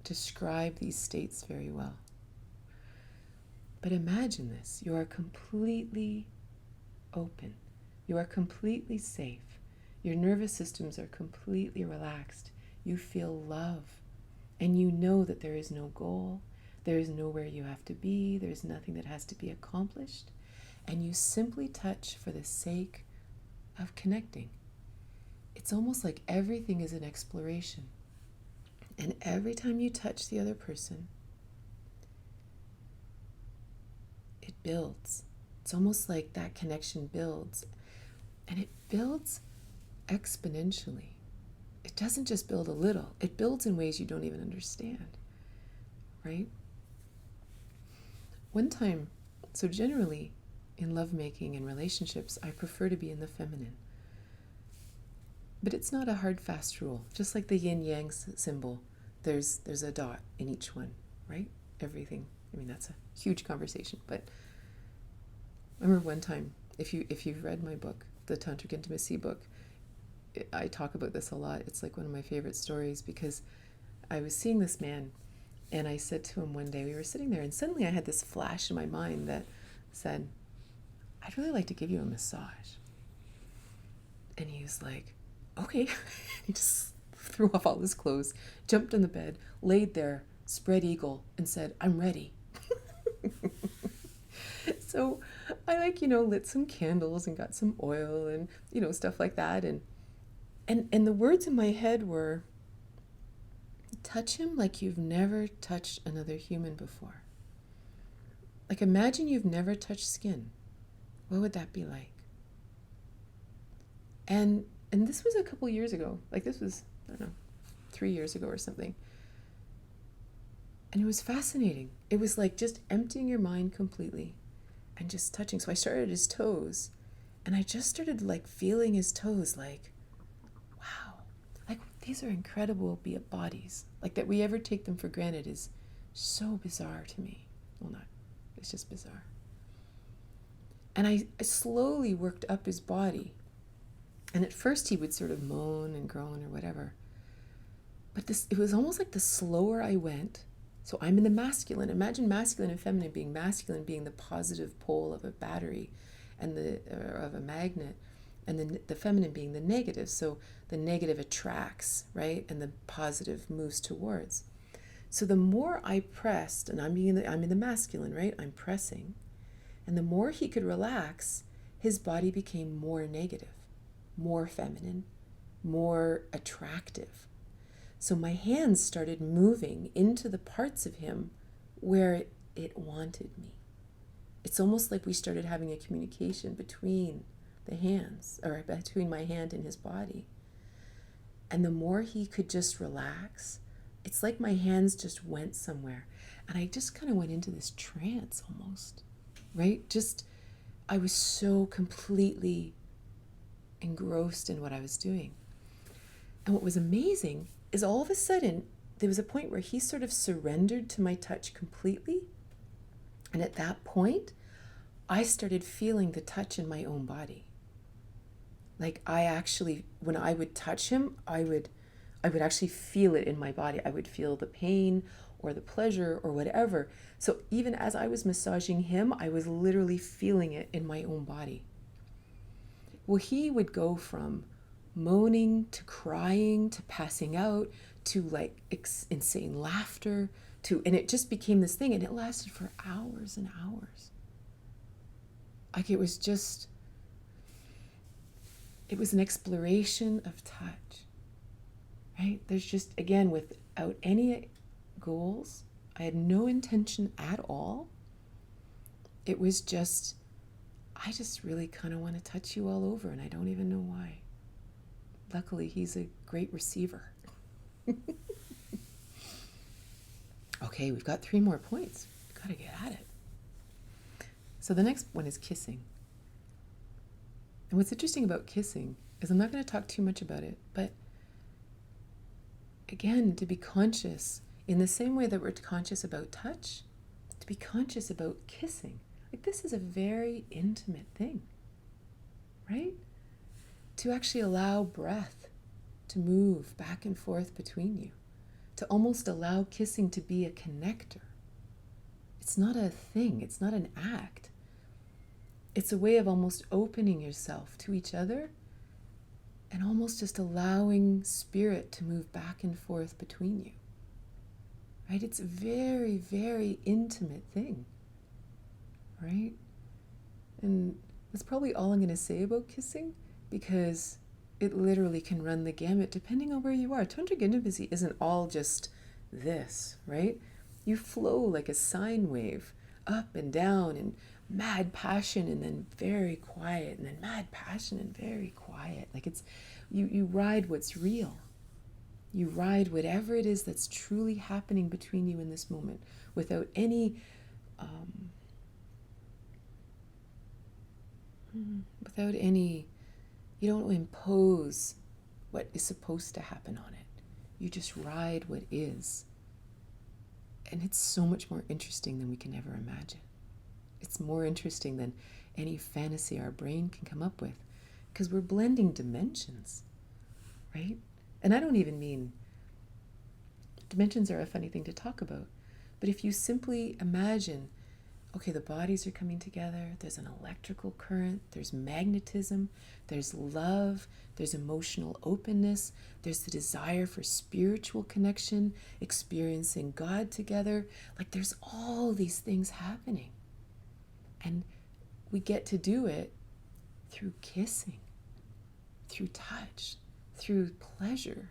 Speaker 1: describe these states very well. But imagine this. You are completely open. You are completely safe. Your nervous systems are completely relaxed. You feel love. And you know that there is no goal. There is nowhere you have to be. There's nothing that has to be accomplished. And you simply touch for the sake of connecting. It's almost like everything is an exploration. And every time you touch the other person, it builds. It's almost like that connection builds. And it builds exponentially. it doesn't just build a little, it builds in ways you don't even understand, right? One time, so generally in lovemaking and relationships, I prefer to be in the feminine. But it's not a hard, fast rule. Just like the yin-yang symbol, there's a dot in each one, right? Everything. I mean, that's a huge conversation. But I remember one time, if you've read my book, the Tantric Intimacy book, I talk about this a lot. It's like one of my favorite stories because I was seeing this man, and I said to him one day, we were sitting there, and suddenly I had this flash in my mind that said, I'd really like to give you a massage. And he was like, okay. He just threw off all his clothes, jumped on the bed, laid there, spread eagle, and said, I'm ready. So I lit some candles and got some oil and, stuff like that. And the words in my head were, touch him like you've never touched another human before. Like, imagine you've never touched skin. What would that be like? And this was a couple years ago. Like, this was, I don't know, 3 years ago or something. And it was fascinating. It was like just emptying your mind completely and just touching. So I started at his toes, and I just started like feeling his toes, like, wow, like these are incredible bodies. Like, that we ever take them for granted is so bizarre to me. Well, not, it's just bizarre. And I slowly worked up his body. And at first he would sort of moan and groan or whatever. But it was almost like the slower I went. So I'm in the masculine. Imagine masculine and feminine being masculine being the positive pole of a battery and of a magnet, and the feminine being the negative. So the negative attracts, right? And the positive moves towards. So the more I pressed, and I'm in the masculine, right? I'm pressing. And the more he could relax, his body became more negative, more feminine, more attractive. So my hands started moving into the parts of him where it wanted me. It's almost like we started having a communication between the hands, or between my hand and his body. And the more he could just relax, it's like my hands just went somewhere. And I just kind of went into this trance almost, right? I was so completely engrossed in what I was doing. And what was amazing is all of a sudden, there was a point where he sort of surrendered to my touch completely. And at that point, I started feeling the touch in my own body. Like, I actually, when I would touch him, I would actually feel it in my body. I would feel the pain or the pleasure or whatever. So even as I was massaging him, I was literally feeling it in my own body. Well, he would go from moaning to crying to passing out to like insane laughter and it just became this thing, and it lasted for hours and hours. Like, it was an exploration of touch, right? There's just, again, without any goals, I had no intention at all. It was just, I just really kind of want to touch you all over, and I don't even know why. Luckily, he's a great receiver. Okay, we've got 3 more points. We've got to get at it. So the next one is kissing. And what's interesting about kissing is, I'm not going to talk too much about it, but again, to be conscious in the same way that we're conscious about touch, to be conscious about kissing. Like, this is a very intimate thing, right? To actually allow breath to move back and forth between you, to almost allow kissing to be a connector. It's not a thing, it's not an act. It's a way of almost opening yourself to each other and almost just allowing spirit to move back and forth between you, right? It's a very, very intimate thing, right? And that's probably all I'm going to say about kissing, because it literally can run the gamut depending on where you are. Tantric intimacy isn't all just this, right? You flow like a sine wave, up and down, and mad passion, and then very quiet, and then mad passion and very quiet. Like, it's you ride what's real, You ride whatever it is that's truly happening between you in this moment without any you don't impose what is supposed to happen on it. You just ride what is. And it's so much more interesting than we can ever imagine. It's more interesting than any fantasy our brain can come up with, because we're blending dimensions, right? And I don't even mean, dimensions are a funny thing to talk about, but if you simply imagine, okay, the bodies are coming together, there's an electrical current, there's magnetism, there's love, there's emotional openness, there's the desire for spiritual connection, experiencing God together. Like, there's all these things happening. And we get to do it through kissing, through touch, through pleasure,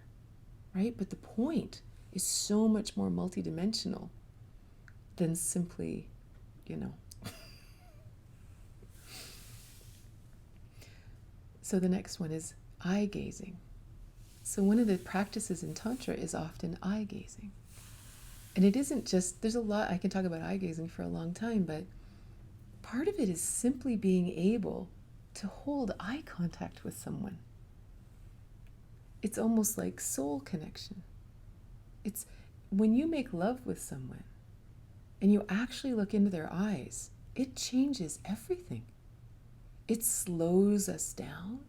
Speaker 1: right? But the point is so much more multidimensional than simply, So the next one is eye gazing. So one of the practices in Tantra is often eye gazing. And it isn't just, there's a lot, I can talk about eye gazing for a long time, but part of it is simply being able to hold eye contact with someone. It's almost like soul connection. It's when you make love with someone and you actually look into their eyes, it changes everything. It slows us down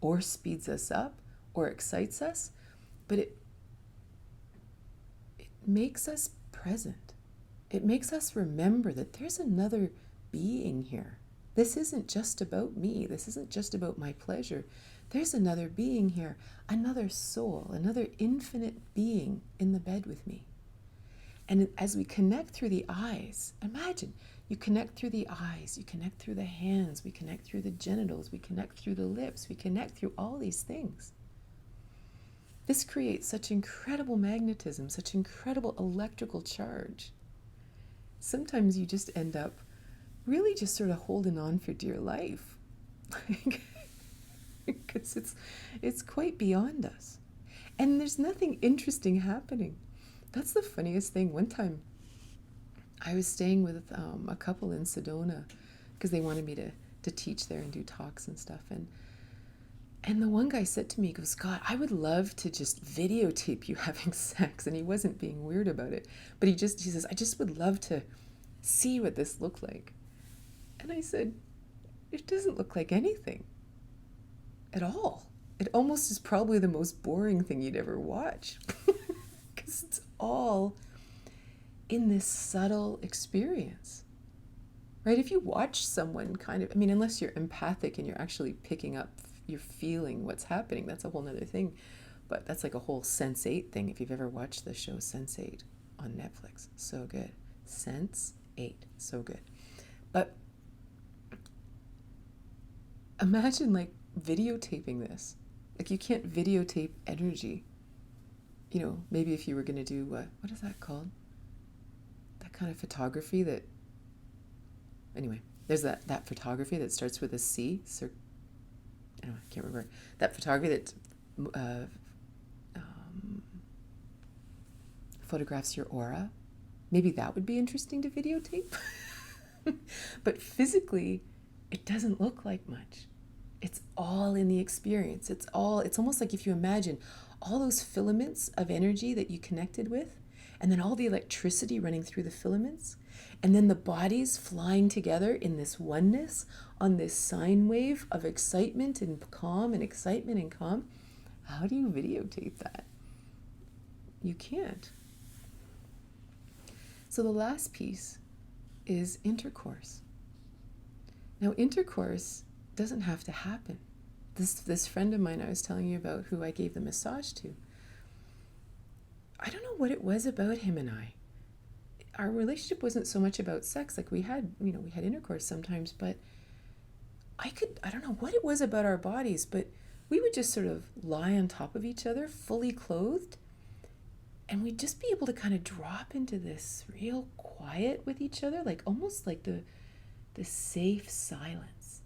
Speaker 1: or speeds us up or excites us, but it makes us present. It makes us remember that there's another being here. This isn't just about me. This isn't just about my pleasure. There's another being here, another soul, another infinite being in the bed with me. And as we connect through the eyes, imagine, you connect through the eyes, you connect through the hands, we connect through the genitals, we connect through the lips, we connect through all these things. This creates such incredible magnetism, such incredible electrical charge. Sometimes you just end up really just sort of holding on for dear life. Because it's quite beyond us. And there's nothing interesting happening. That's the funniest thing. One time I was staying with a couple in Sedona because they wanted me to teach there and do talks and stuff. And the one guy said to me, he goes, God, I would love to just videotape you having sex. And he wasn't being weird about it. But he says, I just would love to see what this looked like. And I said, it doesn't look like anything at all. It almost is probably the most boring thing you'd ever watch. Because it's all in this subtle experience, right? If you watch someone unless you're empathic and you're actually picking up, you're feeling what's happening, that's a whole nother thing. But that's like a whole Sense8 thing. If you've ever watched the show Sense8 on Netflix, so good. Sense8, so good. But imagine like videotaping this. Like, you can't videotape energy. Maybe if you were going to do, what is that called? That kind of photography that, anyway, there's that photography that starts with a C. I can't remember. That photography that photographs your aura. Maybe that would be interesting to videotape. But physically, it doesn't look like much. It's all in the experience. It's almost like if you imagine all those filaments of energy that you connected with, and then all the electricity running through the filaments, and then the bodies flying together in this oneness on this sine wave of excitement and calm and excitement and calm. How do you videotape that? You can't. So the last piece is intercourse. Now, intercourse doesn't have to happen. This friend of mine I was telling you about, who I gave the massage to, I don't know what it was about him and I. Our relationship wasn't so much about sex. Like, we had intercourse sometimes, but I don't know what it was about our bodies, but we would just sort of lie on top of each other, fully clothed, and we'd just be able to kind of drop into this real quiet with each other, like almost like the safe silence.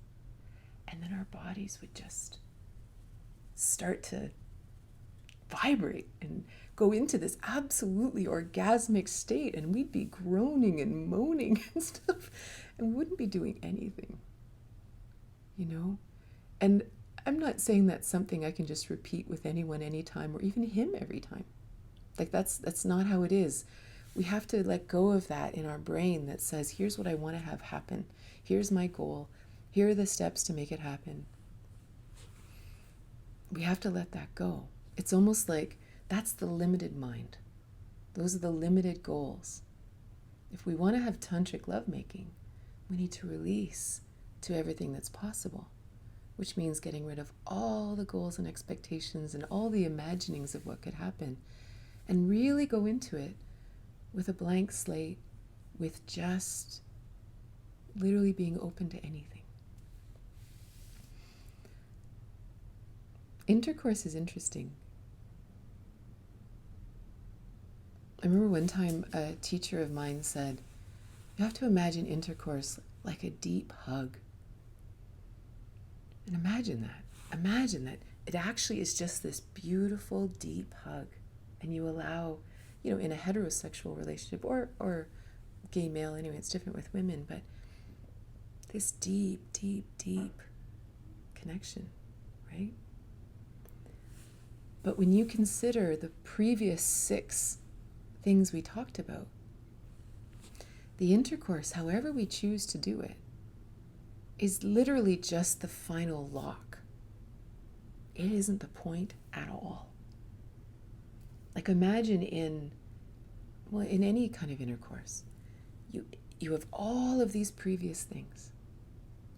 Speaker 1: And then our bodies would just start to vibrate and go into this absolutely orgasmic state, and we'd be groaning and moaning and stuff and wouldn't be doing anything, you know? And I'm not saying that's something I can just repeat with anyone anytime, or even him every time. Like that's not how it is. We have to let go of that in our brain that says, here's what I want to have happen. Here's my goal. Here are the steps to make it happen. We have to let that go. It's almost like that's the limited mind. Those are the limited goals. If we want to have tantric lovemaking, we need to release to everything that's possible, which means getting rid of all the goals and expectations and all the imaginings of what could happen, and really go into it with a blank slate, with just literally being open to anything. Intercourse is interesting. I remember one time a teacher of mine said, you have to imagine intercourse like a deep hug. And imagine that it actually is just this beautiful deep hug. And you allow, in a heterosexual relationship or gay male, anyway, it's different with women, but this deep, deep, deep connection, right? But when you consider the previous 6 things we talked about, the intercourse, however we choose to do it, is literally just the final lock. It isn't the point at all. Like imagine in any kind of intercourse, you have all of these previous things,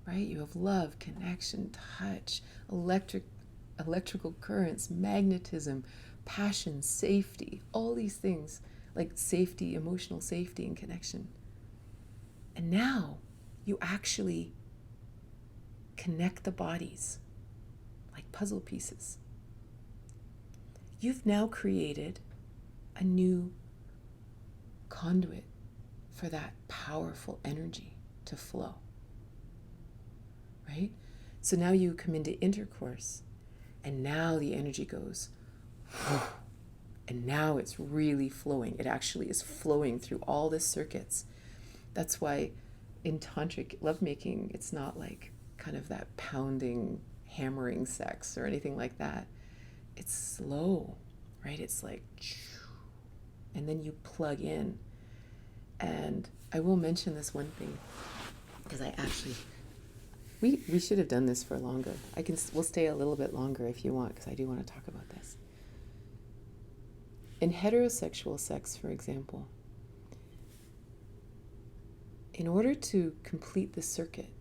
Speaker 1: right? You have love, connection, touch, electrical currents, magnetism, passion, safety, all these things, like safety, emotional safety and connection. And now you actually connect the bodies like puzzle pieces. You've now created a new conduit for that powerful energy to flow, right? So now you come into intercourse, and now the energy goes, and now it's really flowing. It actually is flowing through all the circuits. That's why in tantric lovemaking, it's not like kind of that pounding, hammering sex or anything like that. It's slow, right? It's like, and then you plug in. And I will mention this one thing, because I actually, we should have done this for longer. We'll stay a little bit longer if you want, because I do want to talk about this. In heterosexual sex, for example, in order to complete the circuit,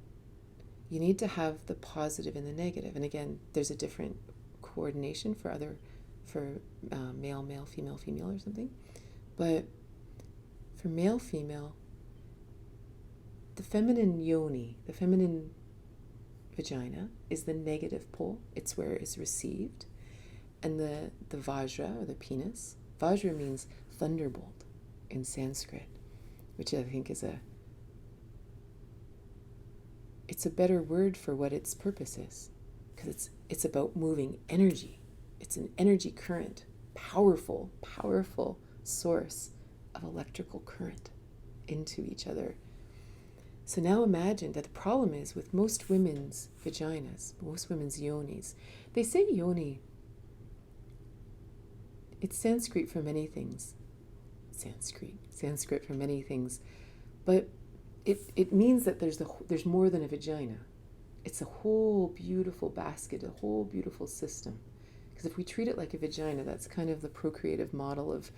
Speaker 1: you need to have the positive and the negative. And again, there's a different coordination for male, female, or something. But for male, female, the feminine yoni, the feminine vagina, is the negative pole. It's where it's received. And the vajra, or the penis, vajra means thunderbolt in Sanskrit, which I think is it's a better word for what its purpose is, because it's about moving energy. It's an energy current, powerful source of electrical current into each other. So now imagine that the problem is with most women's vaginas, most women's yonis. They say yoni, it's Sanskrit for many things. Sanskrit for many things. But it means that there's more than a vagina. It's a whole beautiful basket, a whole beautiful system. Because if we treat it like a vagina, that's kind of the procreative model of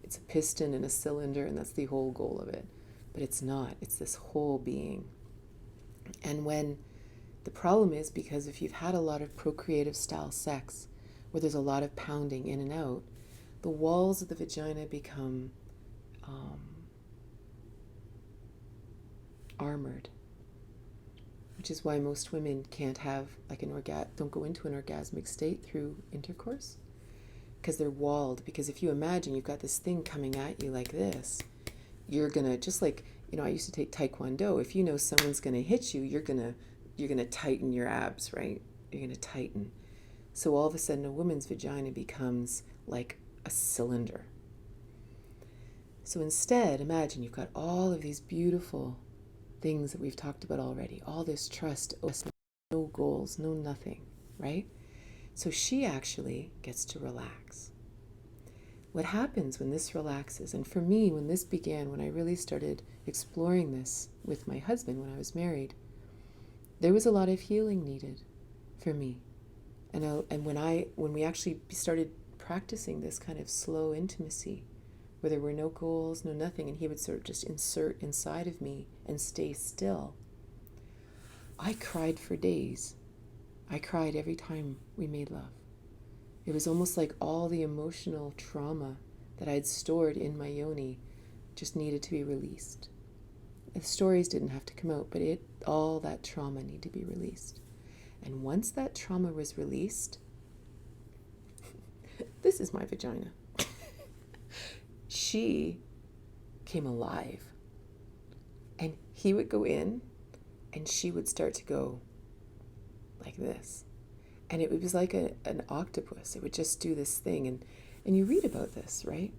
Speaker 1: it's a piston and a cylinder, and that's the whole goal of it. But it's not. It's this whole being. And when the problem is, because if you've had a lot of procreative style sex, where there's a lot of pounding in and out, the walls of the vagina become armored, which is why most women can't have like don't go into an orgasmic state through intercourse, because they're walled. Because if you imagine you've got this thing coming at you like this, you're gonna, just like, I used to take Taekwondo. If you know someone's gonna hit you, you're gonna tighten your abs, right? You're gonna tighten. So all of a sudden a woman's vagina becomes like a cylinder. So instead, imagine you've got all of these beautiful things that we've talked about already, all this trust, no goals, no nothing, right? So she actually gets to relax. What happens when this relaxes, and for me, when this began, when I really started exploring this with my husband when I was married, there was a lot of healing needed for me. And when we actually started practicing this kind of slow intimacy, where there were no goals, no nothing, and he would sort of just insert inside of me and stay still, I cried for days. I cried every time we made love. It was almost like all the emotional trauma that I'd stored in my yoni just needed to be released. The stories didn't have to come out, but all that trauma needed to be released. And once that trauma was released, this is my vagina. She came alive. And he would go in, and she would start to go like this. And it was like an octopus. It would just do this thing. And you read about this, right?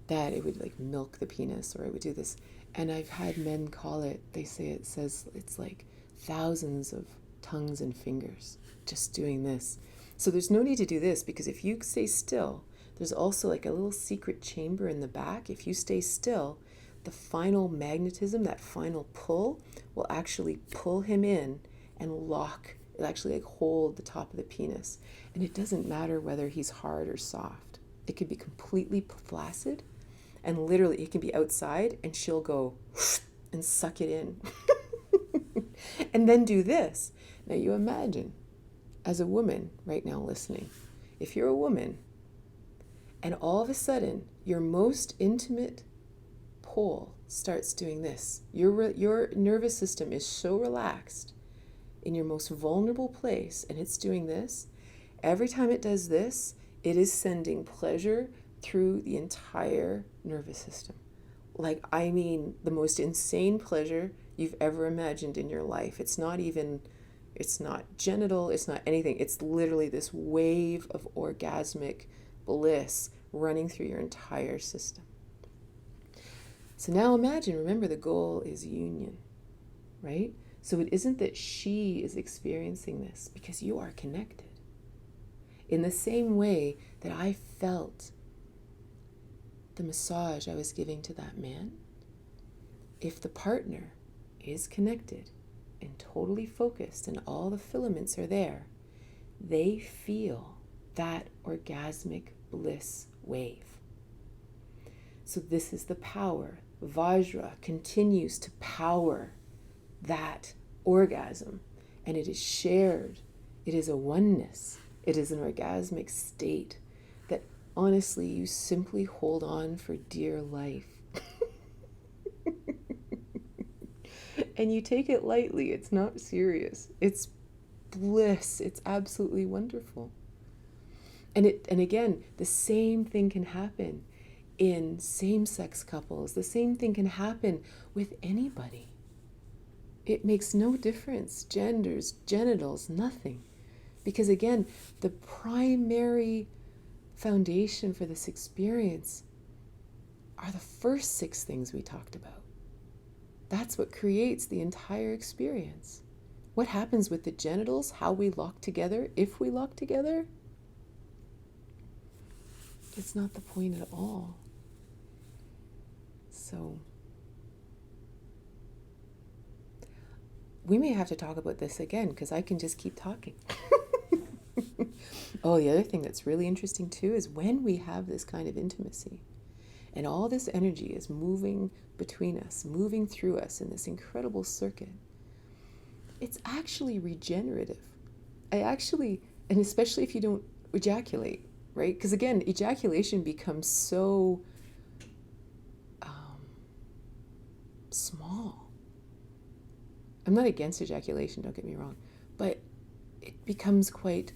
Speaker 1: That it would like milk the penis, or it would do this. And I've had men call it, they say it says it's like thousands of tongues and fingers just doing this. So there's no need to do this, because if you stay still, there's also like a little secret chamber in the back. If you stay still, the final magnetism, that final pull, will actually pull him in and lock. It'll actually like hold the top of the penis. And it doesn't matter whether he's hard or soft. It could be completely flaccid, and literally it can be outside, and she'll go and suck it in. And then do this. Now you imagine, as a woman right now listening, if you're a woman, and all of a sudden your most intimate pole starts doing this. Your nervous system is so relaxed in your most vulnerable place, and it's doing this. Every time it does this, it is sending pleasure through the entire nervous system. Like, I mean, the most insane pleasure you've ever imagined in your life. It's not genital, it's not anything. It's literally this wave of orgasmic bliss running through your entire system. So now imagine, remember, the goal is union, right? So it isn't that she is experiencing this, because you are connected. In the same way that I felt the massage I was giving to that man, if the partner is connected and totally focused and all the filaments are there, they feel that orgasmic bliss wave. So this is the power. Vajra continues to power that orgasm, and it is shared. It is a oneness. It is an orgasmic state that honestly you simply hold on for dear life. And you take it lightly. It's not serious. It's bliss. It's absolutely wonderful. And again, the same thing can happen in same-sex couples. The same thing can happen with anybody. It makes no difference. Genders, genitals, nothing. Because again, the primary foundation for this experience are the first 6 things we talked about. That's what creates the entire experience. What happens with the genitals, how we lock together, if we lock together, it's not the point at all. So we may have to talk about this again, because I can just keep talking. Oh, the other thing that's really interesting too is when we have this kind of intimacy and all this energy is moving between us, moving through us in this incredible circuit, it's actually regenerative. And especially if you don't ejaculate, right? Because again, ejaculation becomes so small. I'm not against ejaculation, don't get me wrong, but it becomes quite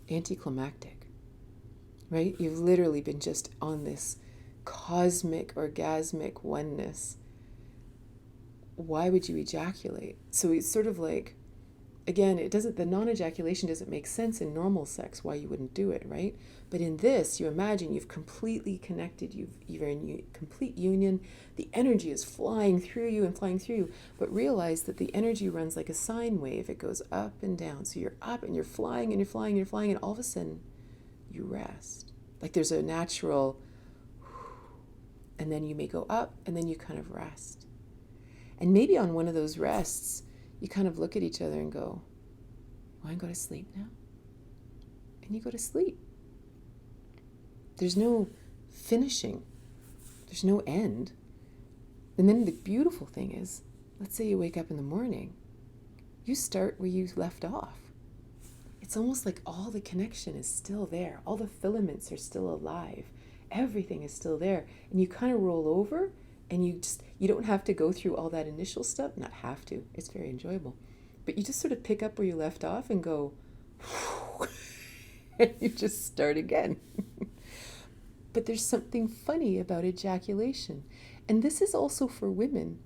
Speaker 1: anticlimactic, right? You've literally been just on this cosmic, orgasmic oneness. Why would you ejaculate? So it's sort of like again, the non-ejaculation doesn't make sense in normal sex, why you wouldn't do it, right? But in this, you imagine you've completely connected, you're in complete union, the energy is flying through you and flying through you, but realize that the energy runs like a sine wave. It goes up and down. So you're up and you're flying and you're flying and you're flying, and all of a sudden you rest. Like there's a natural, and then you may go up and then you kind of rest. And maybe on one of those rests, you kind of look at each other and go, want to go to sleep now? And you go to sleep. There's no finishing. There's no end. And then the beautiful thing is, let's say you wake up in the morning, you start where you left off. It's almost like all the connection is still there. All the filaments are still alive. Everything is still there. And you kind of roll over, and you don't have to go through all that initial stuff. Not have to. It's very enjoyable. But you just sort of pick up where you left off and go, and you just start again. But there's something funny about ejaculation. And this is also for women.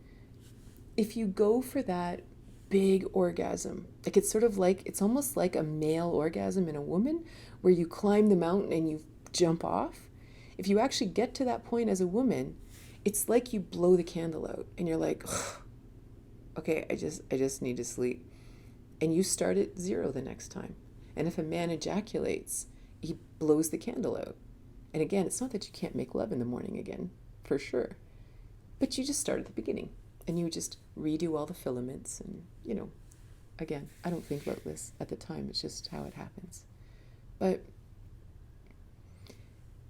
Speaker 1: If you go for that big orgasm, like it's almost like a male orgasm in a woman, where you climb the mountain and you jump off. If you actually get to that point as a woman, it's like you blow the candle out and you're like, okay, I just need to sleep. And you start at 0 the next time. And if a man ejaculates, he blows the candle out. And again, it's not that you can't make love in the morning again, for sure. But you just start at the beginning and you just redo all the filaments. And, again, I don't think about this at the time. It's just how it happens. But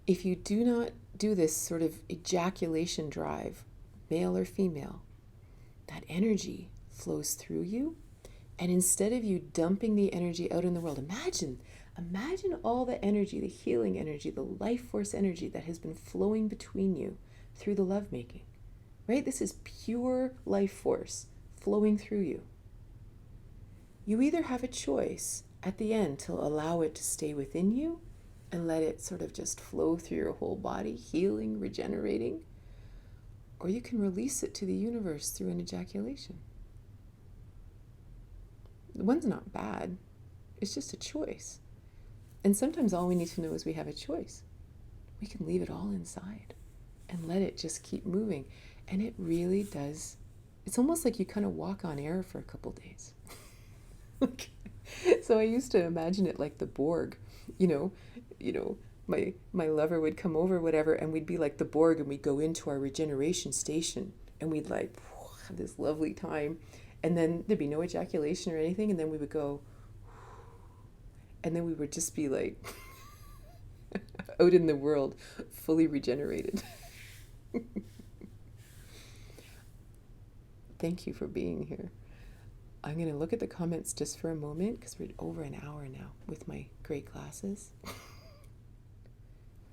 Speaker 1: if you do not do this sort of ejaculation drive, male or female, that energy flows through you. And instead of you dumping the energy out in the world, imagine all the energy, the healing energy, the life force energy that has been flowing between you through the lovemaking, right? This is pure life force flowing through you. You either have a choice at the end to allow it to stay within you and let it sort of just flow through your whole body, healing, regenerating, or you can release it to the universe through an ejaculation. One's not bad. It's just a choice. And sometimes all we need to know is we have a choice. We can leave it all inside and let it just keep moving. And it really does. It's almost like you kind of walk on air for a couple days. So I used to imagine it like the Borg. My lover would come over, whatever, and we'd be like the Borg, and we'd go into our regeneration station, and we'd like have this lovely time. And then there'd be no ejaculation or anything, and then we would go, and then we would just be like out in the world, fully regenerated. Thank you for being here. I'm going to look at the comments just for a moment, because we're over an hour now with my great glasses.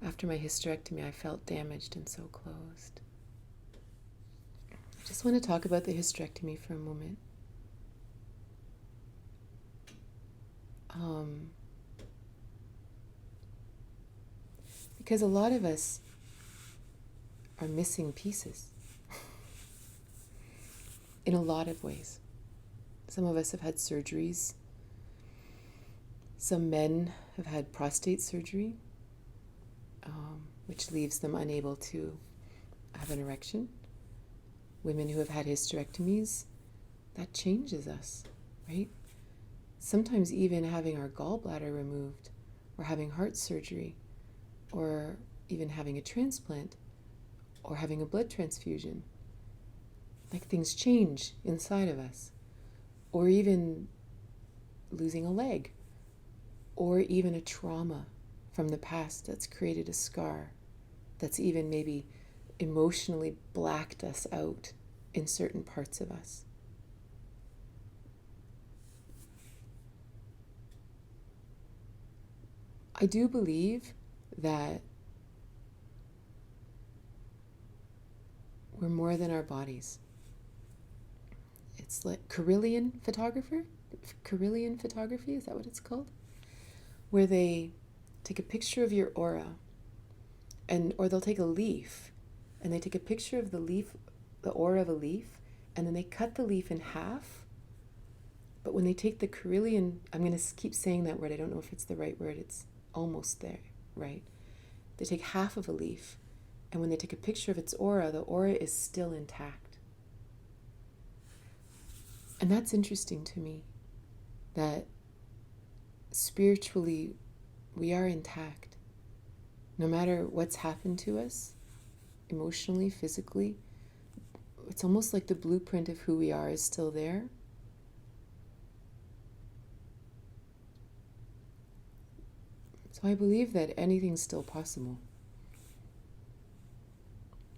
Speaker 1: After my hysterectomy, I felt damaged and so closed. I just want to talk about the hysterectomy for a moment. Because a lot of us are missing pieces in a lot of ways. Some of us have had surgeries. Some men have had prostate surgery, which leaves them unable to have an erection. Women who have had hysterectomies, that changes us, right? Sometimes even having our gallbladder removed, or having heart surgery, or even having a transplant, or having a blood transfusion. Like things change inside of us. Or even losing a leg, or even a trauma from the past that's created a scar, that's even maybe emotionally blacked us out in certain parts of us. I do believe that we're more than our bodies. It's like Carillion photography, is that what it's called? Where they take a picture of your aura, or they'll take a leaf, and they take a picture of the leaf, the aura of a leaf, and then they cut the leaf in half, But when they take the Carillion, I'm going to keep saying that word. I don't know if it's the right word. It's almost there, right? They take half of a leaf, and when they take a picture of its aura, the aura is still intact. And that's interesting to me, that spiritually we are intact. No matter what's happened to us, emotionally, physically, it's almost like the blueprint of who we are is still there. So I believe that anything's still possible.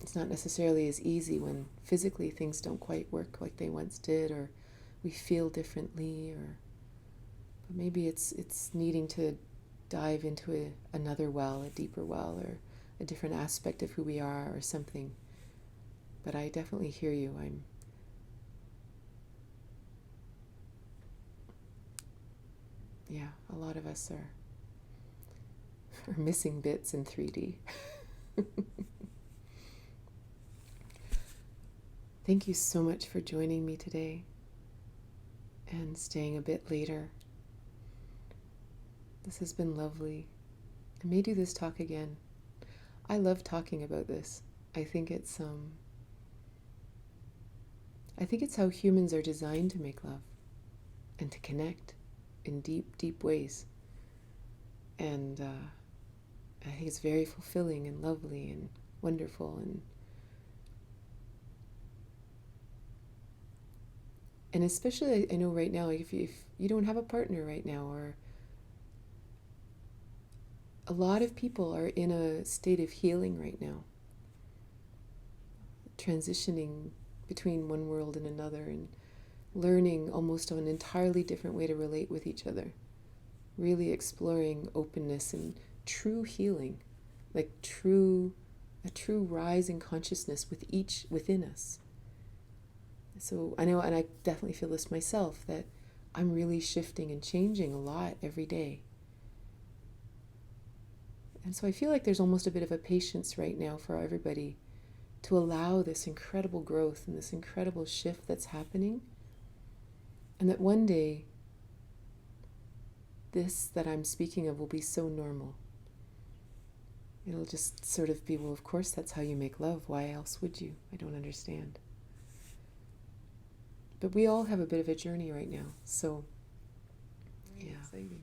Speaker 1: It's not necessarily as easy when physically things don't quite work like they once did, or we feel differently, but maybe it's needing to dive into another well, a deeper well, or a different aspect of who we are, or something. But I definitely hear you. A lot of us are missing bits in 3D. Thank you so much for joining me today and staying a bit later. This has been lovely. I may do this talk again. I love talking about this. I think it's how humans are designed to make love and to connect in deep, deep ways. And I think it's very fulfilling and lovely and wonderful. And especially, I know right now, if you don't have a partner right now, or a lot of people are in a state of healing right now, transitioning between one world and another, and learning almost an entirely different way to relate with each other, really exploring openness and true healing, like a true rise in consciousness within us. So I know, and I definitely feel this myself, that I'm really shifting and changing a lot every day. And so I feel like there's almost a bit of a patience right now for everybody to allow this incredible growth and this incredible shift that's happening. And that one day, this that I'm speaking of will be so normal. It'll just sort of be, well, of course, that's how you make love. Why else would you? I don't understand. But we all have a bit of a journey right now. So, exciting.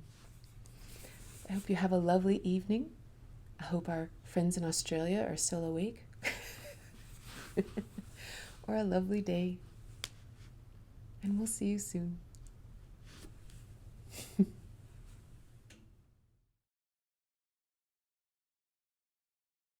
Speaker 1: I hope you have a lovely evening. I hope our friends in Australia are still awake. Or a lovely day. And we'll see you soon.